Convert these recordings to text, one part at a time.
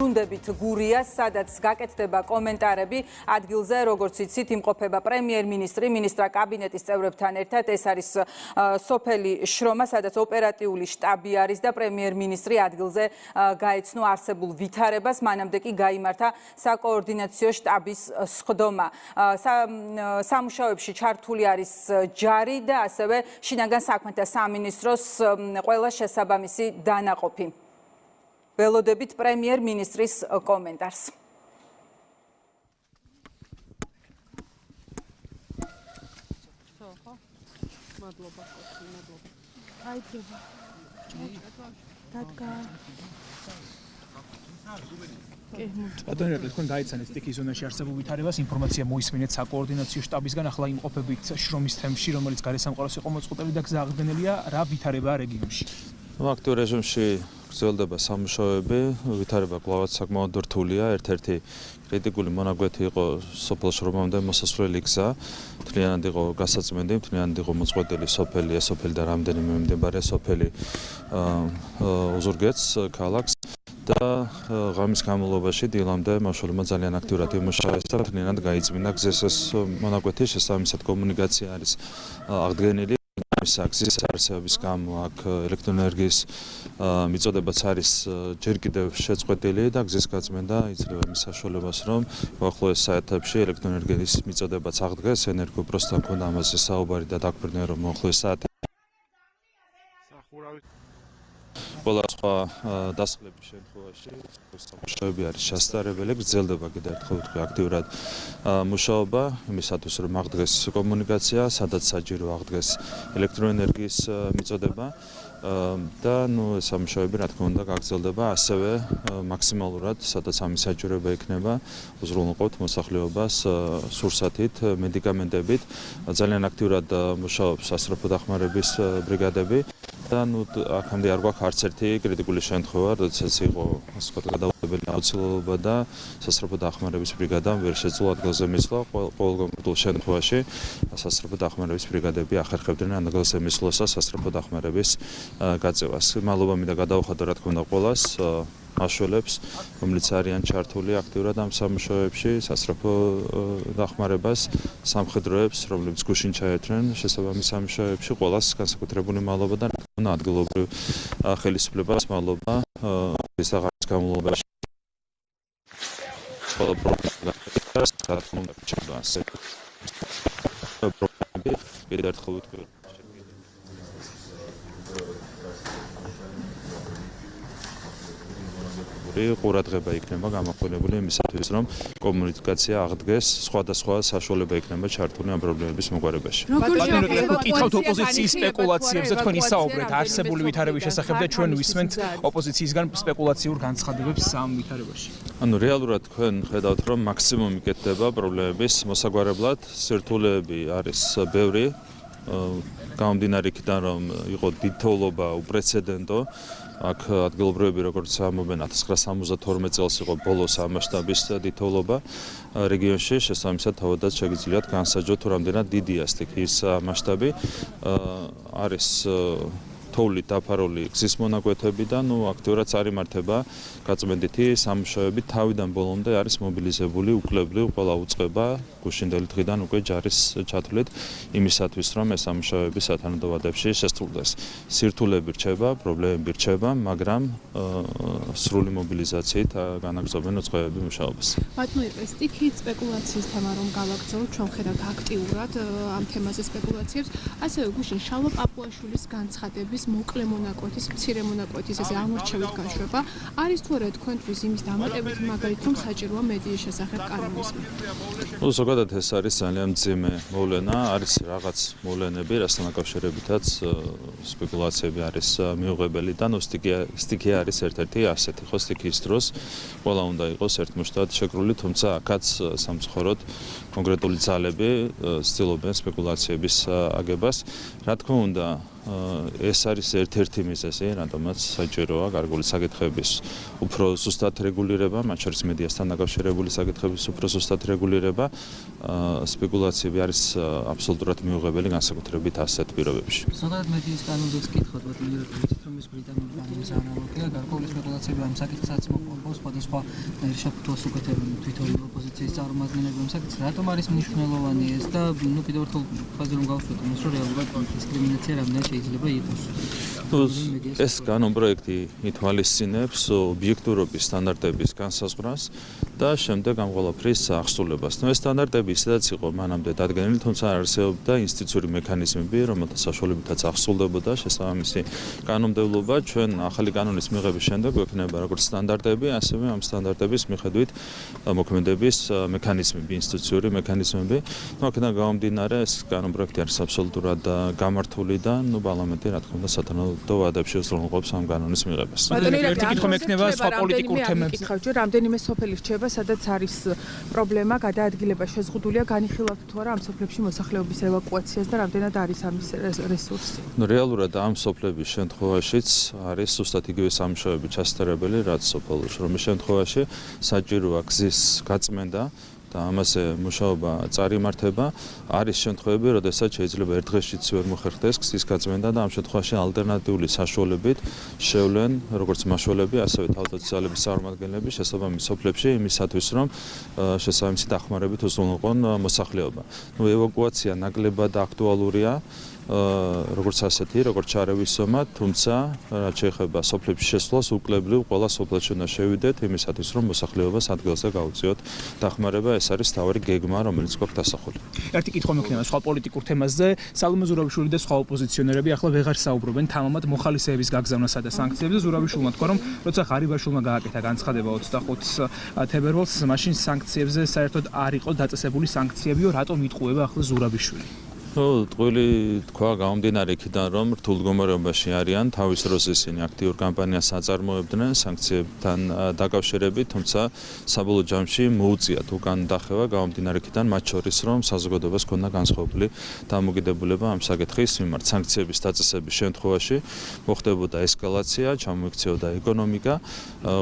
ბრუნდებით გურიას, სადაც გაკეთდება კომენტარები ადგილზე, როგორც იცით, იმყოფება პრემიერ-მინისტრი, მინისტრთა კაბინეტის წევრებთან ერთად. ეს არის სოფელი შრომა, სადაც ოპერატიული შტაბი არის და პრემიერ-მინისტრი ადგილზე გაეცნო არსებულ ვითარებას, მანამდე კი გაიმართა საკოორდინაციო შტაბის სხდომა. სამუშაოებში ჩართული არის ჯარი და ასევე შინაგან საქმეთა სამინისტროს ყველა შესაბამისი დანაყოფი. ველოდებით პრემიერ-მინისტრის კომენტარს. Adonai, თქვენ გაიცანეთ სტიქის ზონაში არსებულ ვითარებას, ინფორმაცია მოისმინეთ საკოორდინაციო შტაბისგან, ახლა იმყოფებით შრომის თემში, რომელიც გარესამყაროს იყო მოწყობილი და გზააღდენელია, რა ვითარებაა რეგიონში? აქტიურ რეჟიმში გრძელდება სამუშაოები, ვითარება კვლავაც საკმაოდ რთულია. ერთ-ერთი კრიტიკული მონაკვეთი იყო სოფელ შრომამდე მოსასვლელი გზა. მთლიანად იყო გასაწმენდი, მთლიანად იყო მოწყვეტილი სოფელი, ეს სოფელი და რამდენიმე მიმდებარე სოფელი უზურგეთს ქალაქს. და ღამის განმავლობაში დილამდე მაშულმა ძალიან აქტიურად იმუშაეს და მთლიანად გაიწმინდა გზის ეს მონაკვეთი, შესაბამისად კომუნიკაცია არის აღდგენილი. გზის არსებობის გამო აქ ელექტროენერგიის მიწოდებაც არის ჯერ კიდევ შეწყვეტილი და გზის გაწმენდა იძლევა მის საშუალებას, რომ უახლოეს საათებში ელექტროენერგიის მიწოდებაც აღდგეს. ენერგოპროსთან ჰქონდა ამაზე საუბარი და დაგვირდნენ, რომ უახლოეს საათებში ყველა სხვა დასახლების შემთხვევაში სამუშაოები არის შესაძლებელი, გრძელდება კიდევ ერთხელ ვთქვი აქტიურად მუშაობა იმისათვის, რომ აღდგეს კომუნიკაცია, სადაც საჭირო აღდგეს ელექტროენერგიის მიწოდება და ეს სამუშაოები რა თქმა უნდა გაგრძელდება ასევე მაქსიმალურად, სადაც ამის საჭიროება იქნება, უზრუნველყოფთ მოსახლეობას სურსათით, მედიკამენტებით. ძალიან აქტიურად მუშაობს სასწრაფო დახმარების ბრიგადები. და აქამდე არ გვაქვს არც ერთი კრიტიკული შემთხვევა, როდესაც იყო ასე ვთქვათ გადაუხადებელი აუცილებლობა და სასწრაფო დახმარების ბრიგადამ ვერ შეძლო ადგილზე მისვლა. ყოველ შემთხვევაში სასწრაფო დახმარების ბრიგადები ახერხებდნენ ადგილზე მისვლას და სასწრაფო დახმარების გაწევას. მადლობა მინდა გადაუხადო რა თქმა უნდა ყველას მაშველებს, რომლებიც არიან ჩართული აქტიურად ამ სამუშაოებში, სასწრაფო დახმარებას, სამხედროებს, რომლებიც გუშინ ჩაერთნენ შესაბამის სამუშაოებში, ყველას განსაკუთრებული მადლობა და ადგილობრივ ხელისუფლებას მადლობა ეს აღარ განმავლობაში. ყველა პროგრამას კიდევ ერთხელ ვიტყვი. ყურადღება იქნება გამახვილებული იმისათვის, რომ კომუნიკაცია აღდგეს, სხვადასხვა საშუალება იქნება ჩართული ამ პრობლემების მოგვარებაში. კითხავთ ოპოზიციის სპეკულაციებზე, თქვენ ისაუბრეთ არსებული ვითარების შესახებ და ჩვენ ვისმენთ ოპოზიციისგან სპეკულაციურ განცხადებებს ამ ვითარებაში. რეალურად თქვენ ხედავთ, რომ მაქსიმუმი კეთდება პრობლემების მოსაგვარებლად, სირთულეები არის ბევრი. გამომდინარე იქიდან, რომ იყო დიდთოვლობა უპრეცედენტო. აქ ადგილობრივები როგორც ამობენ 1972 წელს იყო ბოლოს ამ მასშტაბის დიდთოვლობა რეგიონში, შესაბამისად თავადაც შეგიძლიათ განსაჯოთ, რამდენად დიდია სტიქიის მასშტაბი. არის თოვლით დაფარული გზის მონაკვეთები და აქტიურად წარიმართება გაწმენდითი სამუშაოები. თავიდან ბოლომდე არის მობილიზებული უკლებლივ ყველა უწყება გუშინდელი დღიდან უკვე ჯარის ჩათვლით იმისათვის, რომ ეს სამუშაოები სათანადო შესრულდეს. სირთულეები რჩება, პრობლემები რჩება, მაგრამ სრული მობილიზაციით განაგრძობენ უწყებები მუშაობას. ბატონო, სტიქიის სპეკულაციის თემა რომ გავაგრძელოთ, ჩვენ ხედავთ აქტიურად ამ თემაზე სპეკულაციებს, ასევე გუშინ შალვა პაპუაშვილის განცხადების მოკლე მონაკვეთის, მცირე მონაკვეთის ესე ამორჩევით გაშვება, არის თუ არა თქვენთვის იმის დამატებით მაგალითად რომ საჭიროა მედიის შესახებ კანონიზმი? ზოგადად ეს არის ძალიან მძიმე მოვლენა, არის რაღაც მოვლენები, რასთან დაკავშირებითაც სპეკულაციები არის მიუღებელი და სტიქია არის ერთ-ერთი ასეთი, ხო სტიქიის დროს ყველა უნდა იყოს ერთმოშტად შეკრული, თუმცა აქაც სამწუხაროდ კონკრეტული ძალები ცდილობენ სპეკულაციების აგებას. რა თქმა უნდა, ეს არის ერთ-ერთი მიზეზი, რადგანაც საჭიროა გარკვეული საკითხების უფრო ზუსტად რეგულირება, მათ შორის მედიასთან დაკავშირებული საკითხების უფრო ზუსტად რეგულირება. სპეკულაციები არის აბსოლუტურად მიუღებელი, განსაკუთრებით ასეთ პირობებში. ზოგადად მედიის კანონზეც კითხოთ, ვთქვით, რომ ეს ბრიტანული კანონის ანალოგია, გარკვეული სპეკულაციები ამ საკითხსაც მოყოლს სხვადასხვა შაფუთოს უკეთებენ თვითონ ოპოზიციის წარმომადგენლები ამ საკითხს. რატომ არის მნიშვნელოვანი ეს და კიდევ ერთხელ ხაზი რომ გავუშვათ იმას, რომ რეალურად დისკრიმინაცია რამდენად შეიძლება იყოს. ეს კანონპროექტი ითვალისწინებს ობიექტურობის სტანდარტების განსაზღვრას და შემდეგ ამ ყველაფრის აღსრულებას. ეს სტანდარტები ისედაც იყო მანამდე დადგენილი, თუმცა არსებობდა ინსტიტუციური მექანიზმები, რომელთა საშუალებითაც აღსრულდებოდა შესაბამისი კანონმდებლობა. ჩვენ ახალი კანონის მიღების შემდეგ გვექნება როგორც სტანდარტები, ასევე ამ სტანდარტების მიხედვით მოქმედების მექანიზმები, ინსტიტუციური მექანიზმები. აქედან გამომდინარე, ეს კანონპროექტი არის აბსოლუტურად გამართული და პარლამენტი, რა თქმა უნდა, სათანადო ვადებში უზრუნველყოფს ამ კანონის მიღებას. ერთი კითხვა მექნება სხვა პოლიტიკურ თემებზე. რამდენიმე სოფელი რჩება, სადაც არის პრობლემა, გადაადგილება შეზღუდულია, განიხილავთ თუ არა ამ სოფლებში მოსახლეობის ევაკუაციას და რამდენად არის ამის რესურსი? რეალურად ამ სოფლების შემთხვევაშიც არის ზუსტად იგივე სამუშაოები ჩასატარებელი, რაც სოფელში, რომლის შემთხვევაში საჭიროა გზის გაწმენდა და ამაზე მუშაობა წარიმართება. არის შემთხვევები, როდესაც შეიძლება ერთ დღეშიც ვერ მოხერხდეს გზის გაწმენდა და ამ შემთხვევაში ალტერნატიული საშუალებით შევლენ როგორც მაშველები, ასევე თავდაცვალების წარმომადგენლები შესაბამის სოფლებში იმისათვის, რომ შესაბამისი დახმარებით უზრუნველყონ მოსახლეობა. ევაკუაცია ნაკლებად აქტუალურია. როგორც ასეთი, როგორც ჩარევის ზომა, თუმცა რაც შეეხება სოფლებში შესვლას, უკლებრივ ყველა სოფელში უნდა შევიდეთ იმისათვის, რომ მოსახლეობას ადგილზე გაუწიოთ დახმარება. ეს არის თავი გეგმა, რომელიც გვაქვს დასახული. ერთი კითხვა მექნება სხვა პოლიტიკურ თემაზე. სალომე ზურაბიშვილი და სხვა ოპოზიციონერები ახლა ვეღარ საუბრობენ თამამად მოხალისეების გაგზავნასა და სანქციებზე. ზურაბიშვილმა თქვა, რომ როცა ღარიბაშვილმა გააკეთა განცხადება 25 თებერვალს, მაშინ სანქციებზე საერთოდ არ იყო დაწესებული სანქციებიო, რატომ იტყუება ახლა ზურაბიშვილი? ტყვილი თქვა გამომდინარე იქიდან, რომ რთულ მდგომარეობაში არიან, თავის დროს ისინი აქტიურ კამპანიას აწარმოებდნენ სანქციებთან დაკავშირებით, თუმცა საბოლოო ჯამში მოუწიათ უკან დახევა გამომდინარე იქიდან, მათ შორის რომ საზოგადოებას ჰქონდა განსხვავებული დამოკიდებულება ამ საკითხის მიმართ. სანქციების დაწესების შემთხვევაში მოხდებოდა ესკალაცია, ჩამოიქცეოდა ეკონომიკა,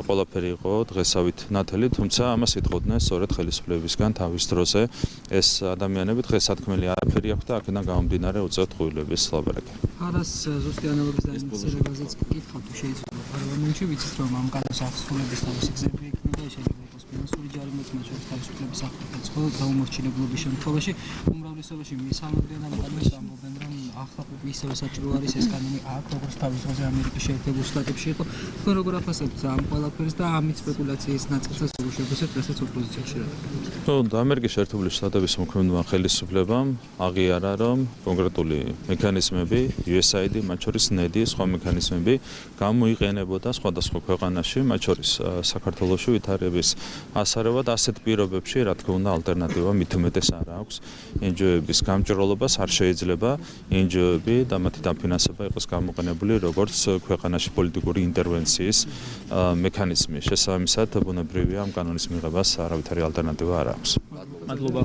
ყველაფერი იყო დღესავით ნათელი, თუმცა ამას ითხოვდნენ სწორედ ხელისუფლებისგან თავის დროზე. ეს ადამიანები დღეს სათქმელი არაფერი აქვს და აქედან გამომდინარე უწევთ ტყუილების ლაბორატორია. არას ზუსტი ანალოგის დაინტერესებაზეც კითხავთ, შეიძლება პარლამენტში ვიცით, რომ ამ კანონის აღსრულების თავისი გზები იქნება, შეიძლება იყოს ფინანსური ჯარიმაც, მათ შორის თავისუფლების აღქმაც, ხოლო გაუმორჩილებლობის შემთხვევაში უმრავლესობაში მისამართიან ამ კანონს ამბობენ, რომ ახლა ისევე საჭირო არის ეს კანონი აქ, როგორც თავის დროზე ამერიკის შეერთებულ შტატებში იყო. თქვენ როგორ აფასებთ ამ ყველაფერს და ამით სპეკულაციის ნაწილსაც როგორ შევეცეთ, რასაც ოპოზიციაში რადგან? ამერიკის შეერთებული შტატების მოქმედებმა ხელისუფლებამ აღიარა, რომ კონკრეტული მექანიზმები, USAID, მათ შორის NED, სხვა მექანიზმები გამოიყენებოდა სხვადასხვა ქვეყანაში, მათ შორის საქართველოში ვითარების ასარევად ასეთ პირობებში, რა თქმა უნდა, ალტერნატივა მით უმეტეს არ აქვს. NGO-ების გამჭრელობას არ შეიძლება NGO-ები და მათი დაფინანსება იყოს გამოყენებული როგორც ქვეყანაში პოლიტიკური ინტერვენციის მექანიზმი. შესაბამისად, ბუნებრივია ამ კანონის მიღებას არავითარი ალტერნატივა არ აქვს. მადლობა.